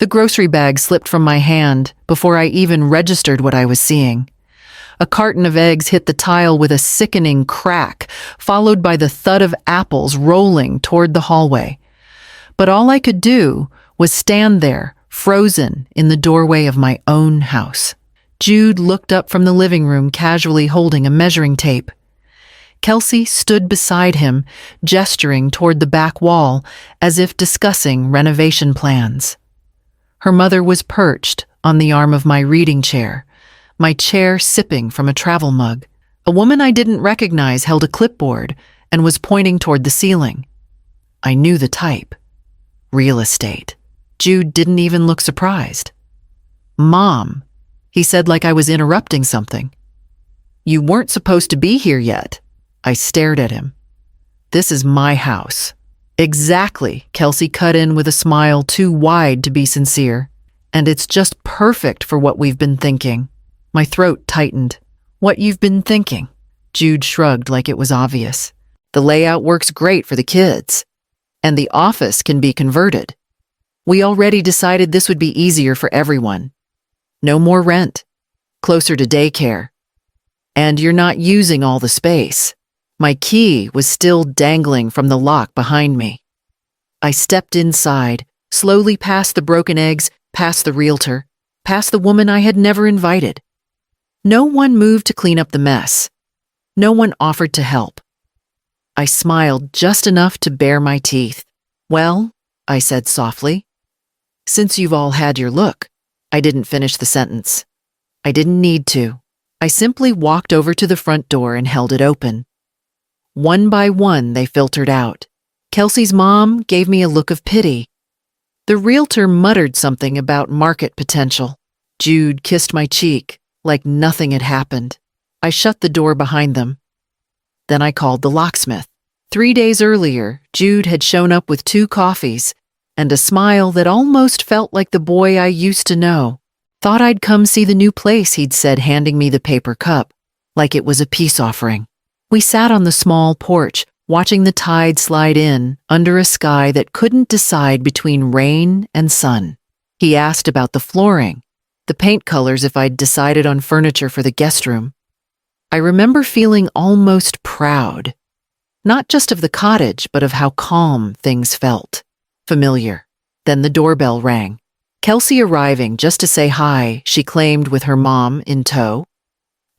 The grocery bag slipped from my hand before I even registered what I was seeing. A carton of eggs hit the tile with a sickening crack, followed by the thud of apples rolling toward the hallway. But all I could do was stand there, frozen in the doorway of my own house. Jude looked up from the living room, casually holding a measuring tape. Kelsey stood beside him, gesturing toward the back wall as if discussing renovation plans. Her mother was perched on the arm of my reading chair, my chair sipping from a travel mug. A woman I didn't recognize held a clipboard and was pointing toward the ceiling. I knew the type. Real estate. Jude didn't even look surprised. "Mom," he said like I was interrupting something. "You weren't supposed to be here yet." I stared at him. "This is my house." "Exactly," Kelsey cut in with a smile too wide to be sincere. "And it's just perfect for what we've been thinking." My throat tightened. "What you've been thinking?" Jude shrugged like it was obvious. "The layout works great for the kids. And the office can be converted. We already decided this would be easier for everyone. No more rent. Closer to daycare. And you're not using all the space." My key was still dangling from the lock behind me. I stepped inside, slowly past the broken eggs, past the realtor, past the woman I had never invited. No one moved to clean up the mess. No one offered to help. I smiled just enough to bare my teeth. "Well," I said softly, "since you've all had your look." I didn't finish the sentence. I didn't need to. I simply walked over to the front door and held it open. One by one, they filtered out. Kelsey's mom gave me a look of pity. The realtor muttered something about market potential. Jude kissed my cheek like nothing had happened. I shut the door behind them. Then I called the locksmith. 3 days earlier, Jude had shown up with 2 coffees and a smile that almost felt like the boy I used to know. "Thought I'd come see the new place," he'd said, handing me the paper cup, like it was a peace offering. We sat on the small porch, watching the tide slide in under a sky that couldn't decide between rain and sun. He asked about the flooring, the paint colors, if I'd decided on furniture for the guest room. I remember feeling almost proud, not just of the cottage, but of how calm things felt. Familiar. Then the doorbell rang. Kelsey arriving just to say hi, she claimed, with her mom in tow.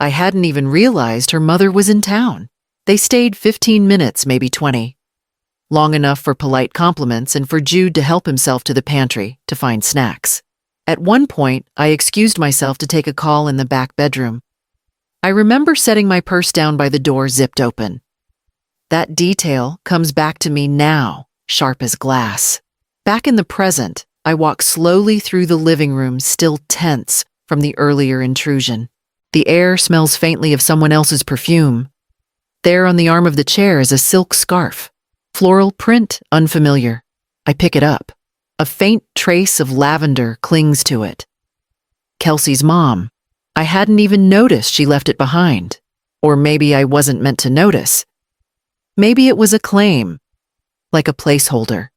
I hadn't even realized her mother was in town. They stayed 15 minutes, maybe 20. Long enough for polite compliments and for Jude to help himself to the pantry to find snacks. At one point, I excused myself to take a call in the back bedroom. I remember setting my purse down by the door, zipped open. That detail comes back to me now, sharp as glass. Back in the present, I walk slowly through the living room, still tense from the earlier intrusion. The air smells faintly of someone else's perfume. There on the arm of the chair is a silk scarf. Floral print, unfamiliar. I pick it up. A faint trace of lavender clings to it. Kelsey's mom. I hadn't even noticed she left it behind. Or maybe I wasn't meant to notice. Maybe it was a claim, like a placeholder.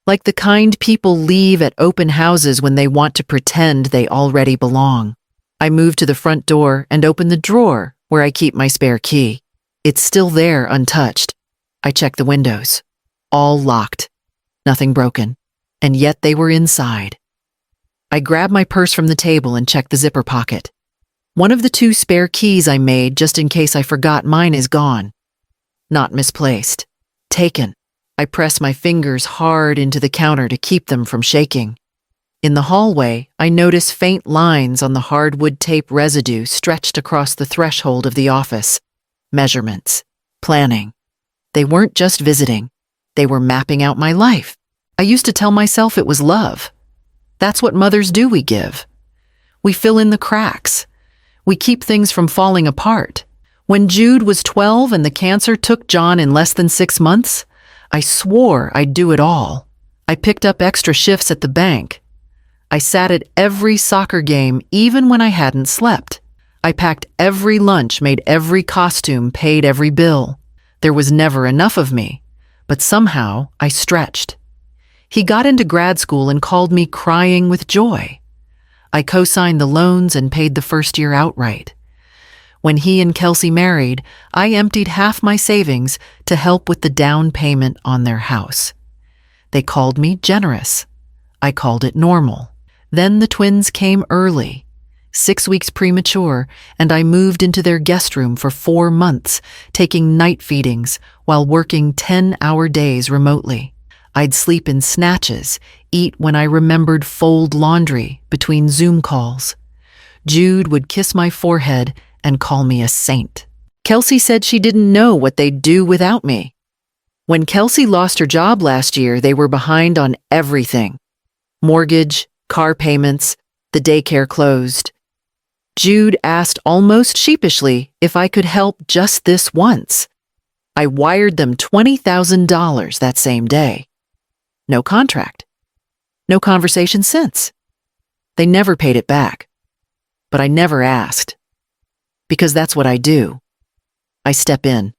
Like the kind people leave at open houses when they want to pretend they already belong. I move to the front door and open the drawer where I keep my spare key. It's still there, untouched. I check the windows. All locked. Nothing broken. And yet they were inside. I grab my purse from the table and check the zipper pocket. One of the 2 spare keys I made just in case I forgot mine is gone. Not misplaced. Taken. I press my fingers hard into the counter to keep them from shaking. In the hallway, I notice faint lines on the hardwood tape residue stretched across the threshold of the office. Measurements. Planning. They weren't just visiting. They were mapping out my life. I used to tell myself it was love. That's what mothers do, we give. We fill in the cracks. We keep things from falling apart. When Jude was 12 and the cancer took John in less than 6 months, I swore I'd do it all. I picked up extra shifts at the bank. I sat at every soccer game even when I hadn't slept. I packed every lunch, made every costume, paid every bill. There was never enough of me, but somehow I stretched. He got into grad school and called me crying with joy. I co-signed the loans and paid the first year outright. When he and Kelsey married, I emptied half my savings to help with the down payment on their house. They called me generous. I called it normal. Then the twins came early, 6 weeks premature, and I moved into their guest room for 4 months, taking night feedings while working 10-hour days remotely. I'd sleep in snatches, eat when I remembered fold laundry between Zoom calls. Jude would kiss my forehead and call me a saint. Kelsey said she didn't know what they'd do without me. When Kelsey lost her job last year, they were behind on everything. Mortgage, car payments, the daycare closed. Jude asked almost sheepishly if I could help just this once. I wired them $20,000 that same day. No contract. No conversation since. They never paid it back. But I never asked. Because that's what I do. I step in.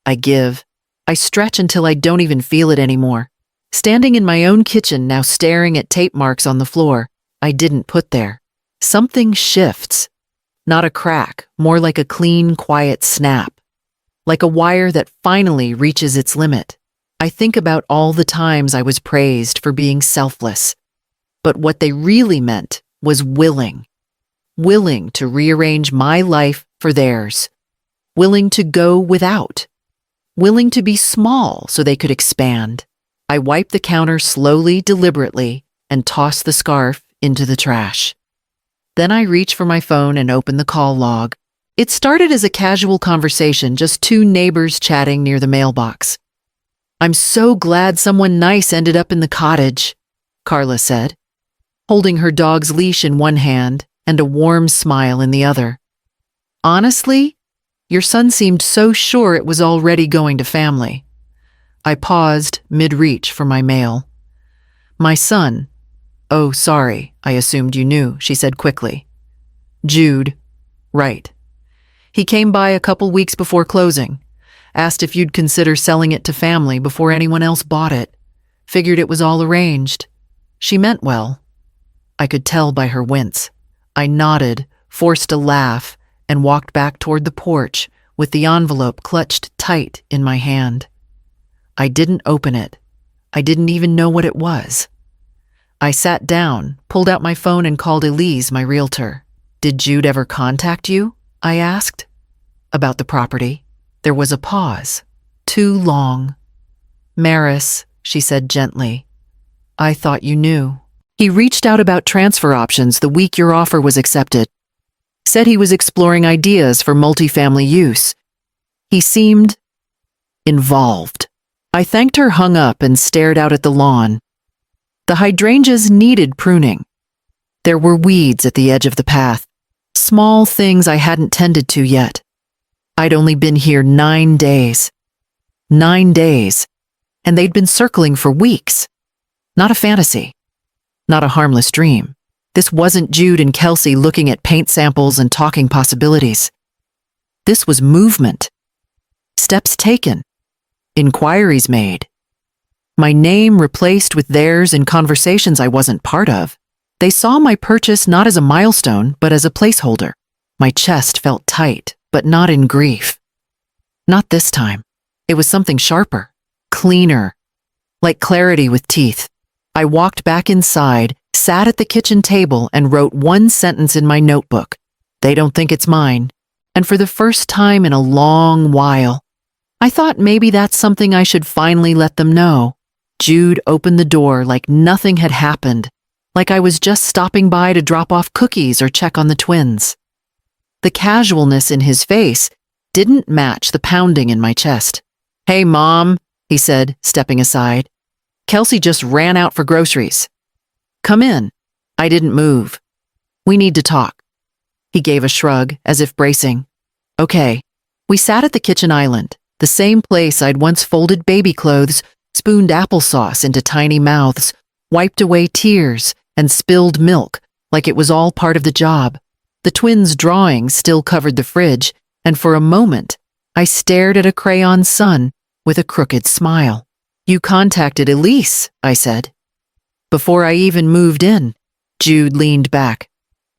I give. I stretch until I don't even feel it anymore. Standing in my own kitchen now staring at tape marks on the floor I didn't put there. Something shifts. Not a crack, more like a clean, quiet snap. Like a wire that finally reaches its limit. I think about all the times I was praised for being selfless. But what they really meant was willing. Willing to rearrange my life for theirs. Willing to go without. Willing to be small so they could expand. I wipe the counter slowly, deliberately, and toss the scarf into the trash. Then I reach for my phone and open the call log. It started as a casual conversation, just 2 neighbors chatting near the mailbox. "I'm so glad someone nice ended up in the cottage," Carla said, holding her dog's leash in one hand and a warm smile in the other. "Honestly, your son seemed so sure it was already going to family." I paused mid-reach for my mail. "My son. Oh, sorry, I assumed you knew," she said quickly. "Jude. Right. He came by a couple weeks before closing. Asked if you'd consider selling it to family before anyone else bought it. Figured it was all arranged. She meant well." I could tell by her wince. I nodded, forced a laugh, and walked back toward the porch with the envelope clutched tight in my hand. I didn't open it. I didn't even know what it was. I sat down, pulled out my phone, and called Elise, my realtor. "Did Jude ever contact you?" I asked. "About the property?" There was a pause. Too long. "Maris," she said gently, "I thought you knew. He reached out about transfer options the week your offer was accepted. Said he was exploring ideas for multifamily use. He seemed involved." I thanked her, hung up, and stared out at the lawn. The hydrangeas needed pruning. There were weeds at the edge of the path, small things I hadn't tended to yet. I'd only been here 9 days. 9 days, and they'd been circling for weeks. Not a fantasy. Not a harmless dream. This wasn't Jude and Kelsey looking at paint samples and talking possibilities. This was movement. Steps taken. Inquiries made. My name replaced with theirs in conversations I wasn't part of. They saw my purchase not as a milestone, but as a placeholder. My chest felt tight, but not in grief. Not this time. It was something sharper, cleaner, like clarity with teeth. I walked back inside, sat at the kitchen table, and wrote one sentence in my notebook. "They don't think it's mine." And for the first time in a long while, I thought maybe that's something I should finally let them know. Jude opened the door like nothing had happened, like I was just stopping by to drop off cookies or check on the twins. The casualness in his face didn't match the pounding in my chest. "Hey, Mom," he said, stepping aside. "Kelsey just ran out for groceries." "Come in." I didn't move. "We need to talk." He gave a shrug, as if bracing. "Okay." We sat at the kitchen island, the same place I'd once folded baby clothes, spooned applesauce into tiny mouths, wiped away tears, and spilled milk, like it was all part of the job. The twins' drawings still covered the fridge, and for a moment, I stared at a crayon sun with a crooked smile. You contacted Elise, I said. Before I even moved in. Jude leaned back.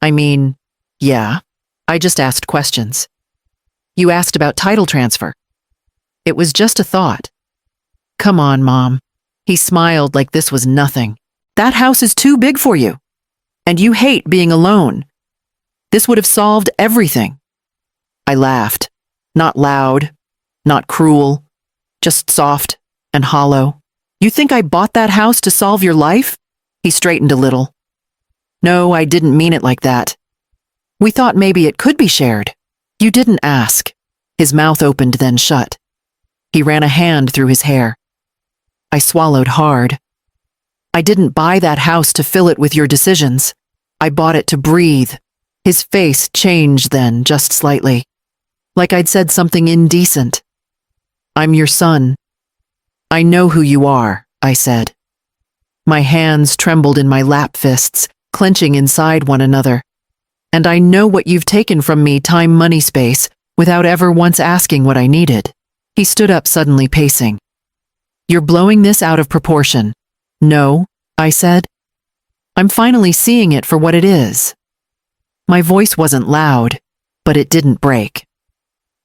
I mean, yeah, I just asked questions. You asked about title transfer. It was just a thought. Come on, Mom. He smiled like this was nothing. That house is too big for you. And you hate being alone. This would have solved everything. I laughed. Not loud, not cruel, just soft and hollow. You think I bought that house to solve your life? He straightened a little. No, I didn't mean it like that. We thought maybe it could be shared. You didn't ask. His mouth opened then shut. He ran a hand through his hair. I swallowed hard. I didn't buy that house to fill it with your decisions. I bought it to breathe. His face changed then, just slightly. Like I'd said something indecent. I'm your son. I know who you are, I said. My hands trembled in my lap fists, clenching inside one another. And I know what you've taken from me, time, money, space, without ever once asking what I needed. He stood up suddenly, pacing. You're blowing this out of proportion. No, I said. I'm finally seeing it for what it is. My voice wasn't loud, but it didn't break.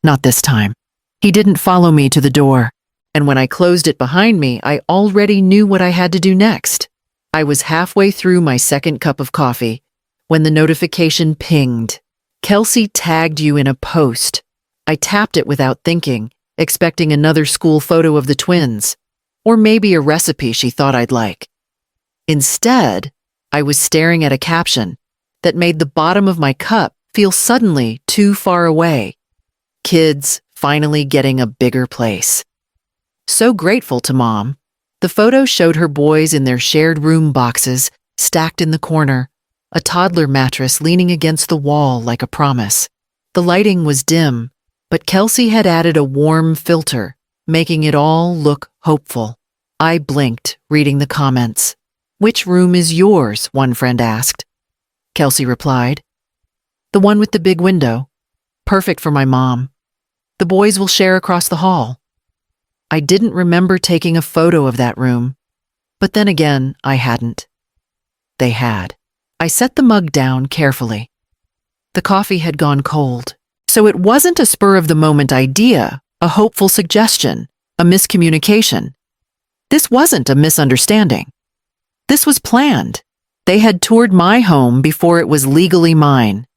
Not this time. He didn't follow me to the door, and when I closed it behind me, I already knew what I had to do next. I was halfway through my second cup of coffee when the notification pinged. Kelsey tagged you in a post. I tapped it without thinking, expecting another school photo of the twins, or maybe a recipe she thought I'd like. Instead, I was staring at a caption that made the bottom of my cup feel suddenly too far away. Kids finally getting a bigger place. So grateful to Mom. The photo showed her boys in their shared room boxes, stacked in the corner, a toddler mattress leaning against the wall like a promise. The lighting was dim, but Kelsey had added a warm filter, making it all look hopeful. I blinked, reading the comments. Which room is yours? One friend asked. Kelsey replied. The one with the big window. Perfect for my mom. The boys will share across the hall. I didn't remember taking a photo of that room, but then again, I hadn't. They had. I set the mug down carefully. The coffee had gone cold, so it wasn't a spur-of-the-moment idea, a hopeful suggestion, a miscommunication. This wasn't a misunderstanding. This was planned. They had toured my home before it was legally mine.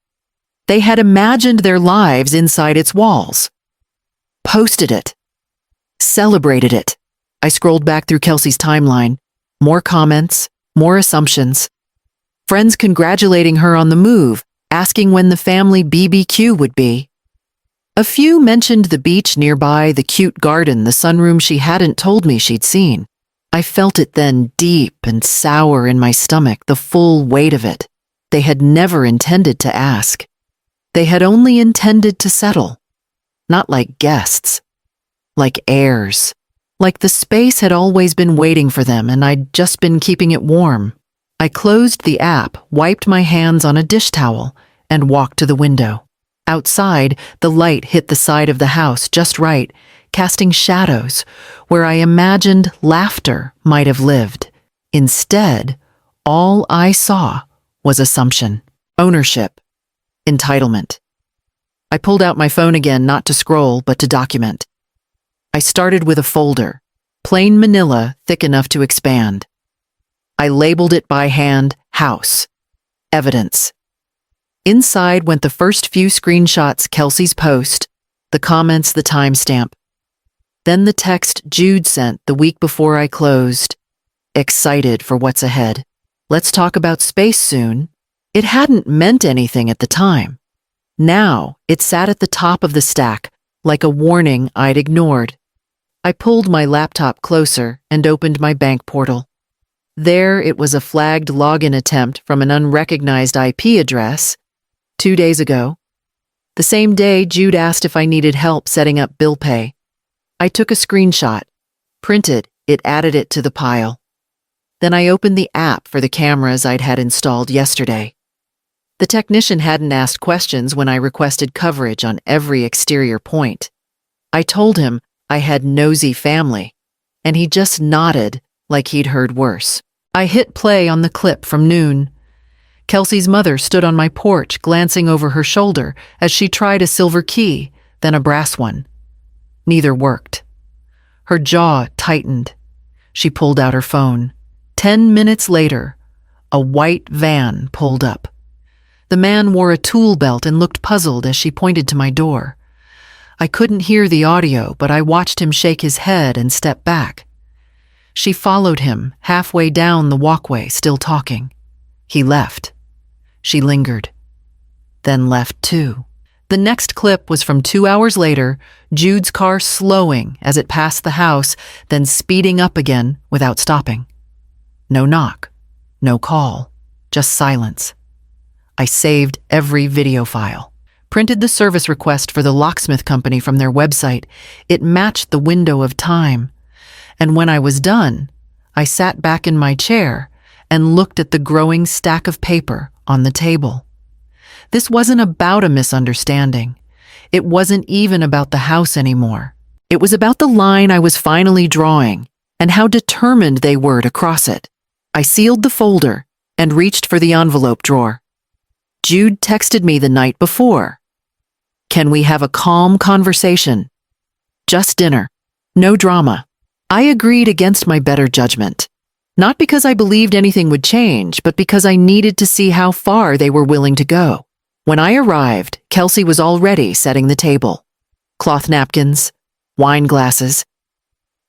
They had imagined their lives inside its walls. Posted it. Celebrated it. I scrolled back through Kelsey's timeline. More comments, more assumptions. Friends congratulating her on the move, asking when the family BBQ would be. A few mentioned the beach nearby, the cute garden, the sunroom she hadn't told me she'd seen. I felt it then, deep and sour in my stomach, the full weight of it. They had never intended to ask. They had only intended to settle. Not like guests. Like heirs. Like the space had always been waiting for them and I'd just been keeping it warm. I closed the app, wiped my hands on a dish towel, and walked to the window. Outside, the light hit the side of the house just right, casting shadows where I imagined laughter might have lived. Instead, all I saw was assumption, ownership, entitlement. I pulled out my phone again, not to scroll, but to document. I started with a folder, plain manila, thick enough to expand. I labeled it by hand, House, Evidence. Inside went the first few screenshots, Kelsey's post, the comments, the timestamp. Then the text Jude sent the week before I closed. Excited for what's ahead. Let's talk about space soon. It hadn't meant anything at the time. Now, it sat at the top of the stack, like a warning I'd ignored. I pulled my laptop closer and opened my bank portal. There it was, a flagged login attempt from an unrecognized IP address. 2 days ago. The same day, Jude asked if I needed help setting up bill pay. I took a screenshot, printed it, added it to the pile. Then I opened the app for the cameras I'd had installed yesterday. The technician hadn't asked questions when I requested coverage on every exterior point. I told him I had nosy family, and he just nodded like he'd heard worse. I hit play on the clip from noon. Kelsey's mother stood on my porch, glancing over her shoulder as she tried a silver key, then a brass one. Neither worked. Her jaw tightened. She pulled out her phone. 10 minutes later, a white van pulled up. The man wore a tool belt and looked puzzled as she pointed to my door. I couldn't hear the audio, but I watched him shake his head and step back. She followed him halfway down the walkway, still talking. He left. She lingered. Then left too. The next clip was from 2 hours later, Jude's car slowing as it passed the house, then speeding up again without stopping. No knock, no call, just silence. I saved every video file. Printed the service request for the locksmith company from their website. It matched the window of time. And when I was done, I sat back in my chair and looked at the growing stack of paper on the table. This wasn't about a misunderstanding. It wasn't even about the house anymore. It was about the line I was finally drawing and how determined they were to cross it. I sealed the folder and reached for the envelope drawer. Jude texted me the night before. "Can we have a calm conversation? Just dinner. No drama." I agreed against my better judgment. Not because I believed anything would change, but because I needed to see how far they were willing to go. When I arrived, Kelsey was already setting the table. Cloth napkins, wine glasses.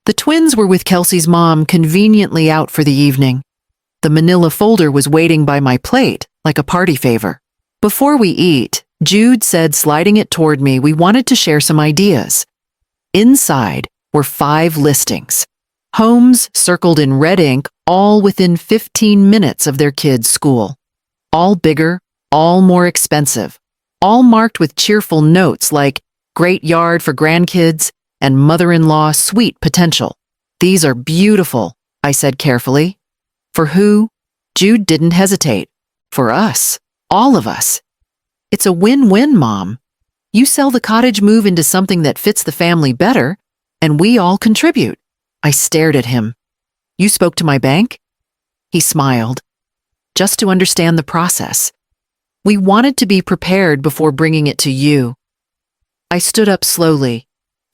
The twins were with Kelsey's mom, conveniently out for the evening. The manila folder was waiting by my plate, like a party favor. Before we eat, Jude said, sliding it toward me, we wanted to share some ideas. Inside were 5 listings. Homes circled in red ink, all within 15 minutes of their kids' school. All bigger, all more expensive. All marked with cheerful notes like great yard for grandkids and mother-in-law sweet potential. "These are beautiful," I said carefully. "For who?" Jude didn't hesitate. "For us. All of us. It's a win-win, Mom. You sell the cottage, move into something that fits the family better, and we all contribute." I stared at him. "You spoke to my bank?" He smiled. "Just to understand the process. We wanted to be prepared before bringing it to you." I stood up slowly.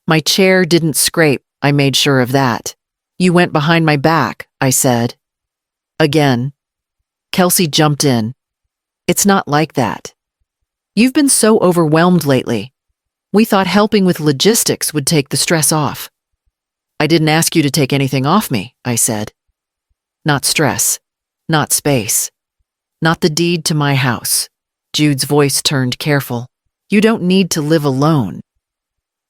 My chair didn't scrape, I made sure of that. "You went behind my back," I said. Again. Kelsey jumped in. "It's not like that. You've been so overwhelmed lately. We thought helping with logistics would take the stress off." "I didn't ask you to take anything off me," I said. "Not stress, not space, not the deed to my house." Jude's voice turned careful. "You don't need to live alone.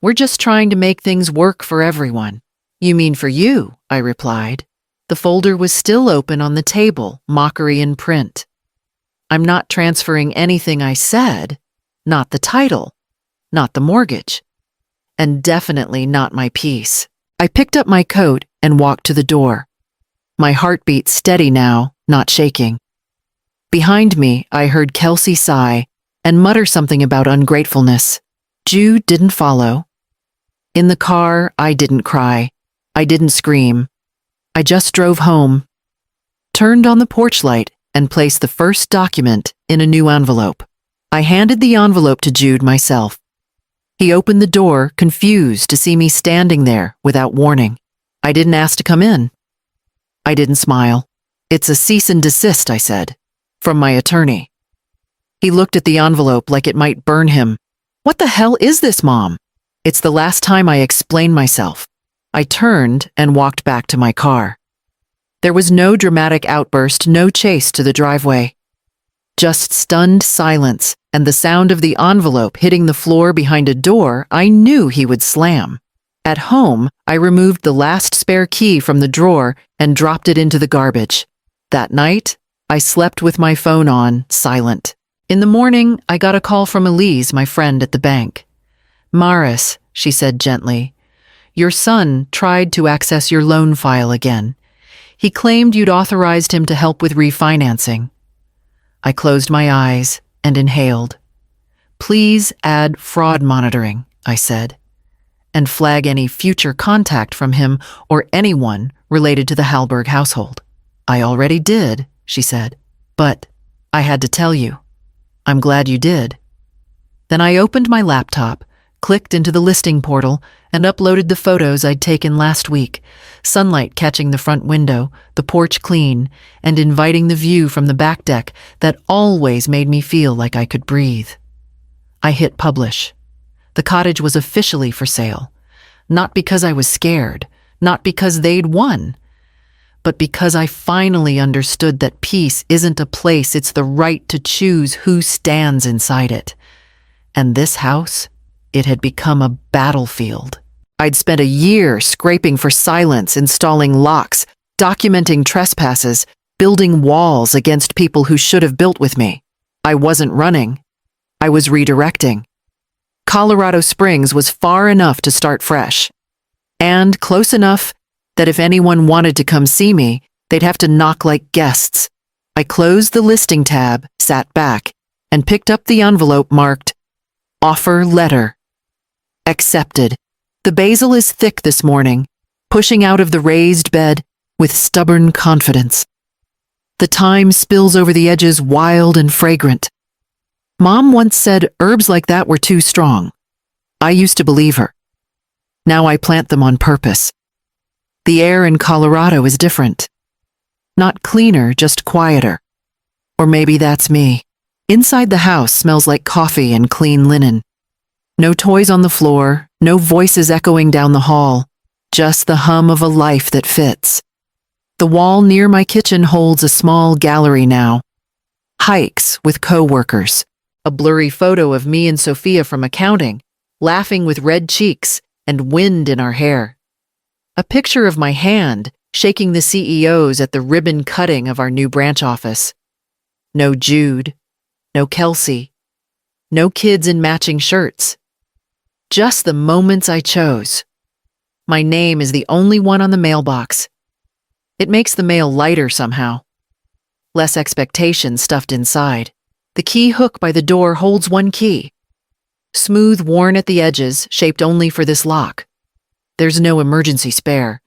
We're just trying to make things work for everyone." "You mean for you," I replied. The folder was still open on the table, mockery in print. "I'm not transferring anything I said, not the title, not the mortgage, and definitely not my peace." I picked up my coat and walked to the door. My heartbeat steady now, not shaking. Behind me, I heard Kelsey sigh and mutter something about ungratefulness. Jude didn't follow. In the car, I didn't cry. I didn't scream. I just drove home, turned on the porch light, and placed the first document in a new envelope. I handed the envelope to Jude myself. He opened the door, confused to see me standing there without warning. "I didn't ask to come in." I didn't smile. "It's a cease and desist," I said, "from my attorney." He looked at the envelope like it might burn him. "What the hell is this, Mom?" It's the last time I explained myself. I turned and walked back to my car. There was no dramatic outburst, no chase to the driveway. Just stunned silence and the sound of the envelope hitting the floor behind a door I knew he would slam. At home, I removed the last spare key from the drawer and dropped it into the garbage. That night, I slept with my phone on, silent. In the morning, I got a call from Elise, my friend at the bank. "Maris," she said gently, "your son tried to access your loan file again. He claimed you'd authorized him to help with refinancing." I closed my eyes and inhaled. "Please add fraud monitoring," I said. and flag any future contact from him or anyone related to the Hallberg household. "I already did," she said. "But I had to tell you. I'm glad you did." Then I opened my laptop, clicked into the listing portal, and uploaded the photos I'd taken last week, sunlight catching the front window, the porch clean, and inviting the view from the back deck that always made me feel like I could breathe. I hit publish. The cottage was officially for sale, not because I was scared, not because they'd won, but because I finally understood that peace isn't a place, it's the right to choose who stands inside it. And this house, it had become a battlefield. I'd spent a year scraping for silence, installing locks, documenting trespasses, building walls against people who should have built with me. I wasn't running. I was redirecting. Colorado Springs was far enough to start fresh, and close enough that if anyone wanted to come see me, they'd have to knock like guests. I closed the listing tab, sat back, and picked up the envelope marked Offer Letter. Accepted. The basil is thick this morning, pushing out of the raised bed with stubborn confidence. The thyme spills over the edges wild and fragrant. Mom once said herbs like that were too strong. I used to believe her. Now I plant them on purpose. The air in Colorado is different. Not cleaner, just quieter. Or maybe that's me. Inside the house smells like coffee and clean linen. No toys on the floor, no voices echoing down the hall, just the hum of a life that fits. The wall near my kitchen holds a small gallery now. Hikes with co-workers. A blurry photo of me and Sophia from accounting, laughing with red cheeks and wind in our hair. A picture of my hand shaking the CEOs at the ribbon cutting of our new branch office. No Jude, no Kelsey, no kids in matching shirts. Just the moments I chose. My name is the only one on the mailbox. It makes the mail lighter somehow. Less expectation stuffed inside. The key hook by the door holds one key. Smooth, worn at the edges, shaped only for this lock. There's no emergency spare.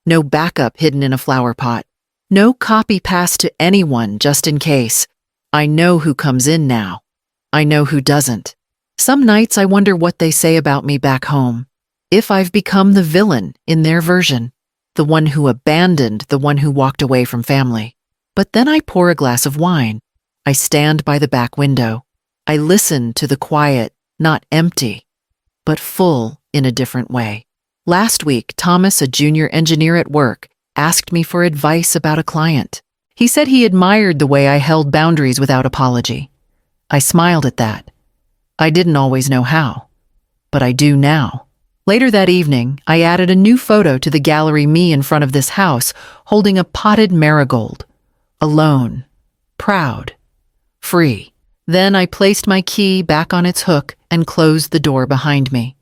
No backup hidden in a flower pot. No copy passed to anyone just in case. I know who comes in now. I know who doesn't. Some nights I wonder what they say about me back home. If I've become the villain in their version. The one who abandoned the one who walked away from family. But then I pour a glass of wine. I stand by the back window. I listen to the quiet, not empty, but full in a different way. Last week, Thomas, a junior engineer at work, asked me for advice about a client. He said he admired the way I held boundaries without apology. I smiled at that. I didn't always know how, but I do now. Later that evening, I added a new photo to the gallery, me in front of this house, holding a potted marigold. Alone, proud, free. Then I placed my key back on its hook and closed the door behind me.